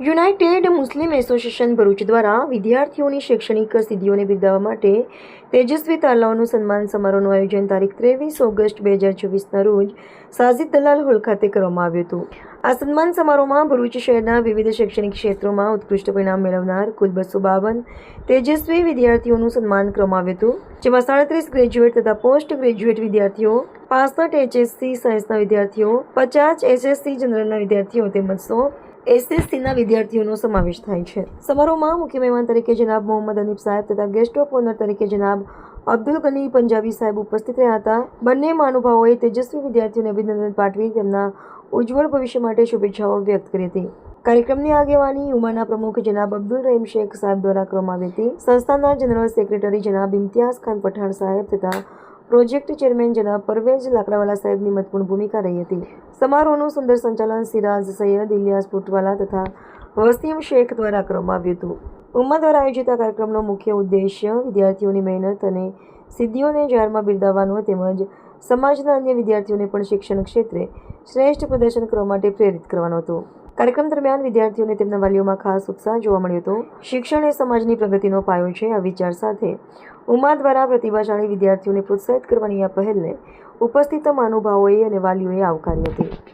United મુસ્લિમ association Bharuch દ્વારા વિદ્યાર્થીઓની શૈક્ષણિક સિદ્ધિઓને બિરદાવવા માટે તેજસ્વી તારલાઓનું સન્માન સમારોહનું આયોજન તારીખ 23 ઓગસ્ટ 2024ના રોજ સાજિદ દલાલ હોલ ખાતે કરવામાં આવ્યું હતું. આ સન્માન સમારોહમાં ભરૂચ શહેરના વિવિધ શૈક્ષણિક ક્ષેત્રોમાં ઉત્કૃષ્ટ પરિણામ મેળવનાર કુલ 252 તેજસ્વી વિદ્યાર્થીઓનું સન્માન કરવામાં આવ્યું હતું, જેમાં 37 ગ્રેજ્યુએટ તથા પોસ્ટ ગ્રેજ્યુએટ વિદ્યાર્થીઓ, 65 HSC સાયન્સના વિદ્યાર્થીઓ, 50 SSC જનરલના વિદ્યાર્થીઓ તેમજ 100 SSCના વિદ્યાર્થીઓનો સમાવેશ થાય છે. સમારોહમાં મુખ્ય મહેમાન તરીકે જનાબ મોહમ્મદ હનીફ સાહેબ તથા ગેસ્ટ ઓફ ઓનર તરીકે જનાબ અબ્દુલ ગની પંજાબી સાહેબ ઉપસ્થિત રહ્યા હતા. બંને મહાનુભાવોએ તેજસ્વી વિદ્યાર્થીઓને અભિનંદન પાઠવી તેમના ઉજ્જવળ ભવિષ્ય માટે શુભેચ્છાઓ વ્યક્ત કરી હતી. કાર્યક્રમની આગેવાની ઉમાના પ્રમુખ જનાબ અબ્દુલ રહીમ શેખ સાહેબ દ્વારા કરવામાં આવી હતી. સંસ્થાના જનરલ સેક્રેટરી જનાબ ઇમ્તિયાઝ ખાન પઠાણ સાહેબ તથા પ્રોજેક્ટ ચેરમેન જનાબ પરવેઝ લાકડાવાલા સાહેબની મહત્વપૂર્ણ ભૂમિકા રહી હતી. સમારોહનું સુંદર સંચાલન સિરાજ સૈયદ, ઇલિયાસ પુટવાલા તથા વસીમ શેખ દ્વારા કરવામાં આવ્યું હતું. ઉમ્મા દ્વારા આયોજિત આ કાર્યક્રમનો મુખ્ય ઉદ્દેશ્ય વિદ્યાર્થીઓની મહેનત અને સિદ્ધિઓને જાહેરમાં બિરદાવવાનો તેમજ સમાજના અન્ય વિદ્યાર્થીઓને પણ શિક્ષણ ક્ષેત્રે શ્રેષ્ઠ પ્રદર્શન કરવા માટે પ્રેરિત કરવાનો હતો. કાર્યક્રમ દરમિયાન વિદ્યાર્થીઓને તેમના વાલીઓમાં ખાસ ઉત્સાહ જોવા મળ્યો હતો. શિક્ષણ એ સમાજની પ્રગતિનો પાયો છે. આ વિચાર સાથે ઉમ્મા દ્વારા પ્રતિભાશાળી વિદ્યાર્થીઓને પ્રોત્સાહિત કરવાની આ પહેલને ઉપસ્થિત મહાનુભાવોએ અને વાલીઓએ આવકારી હતી.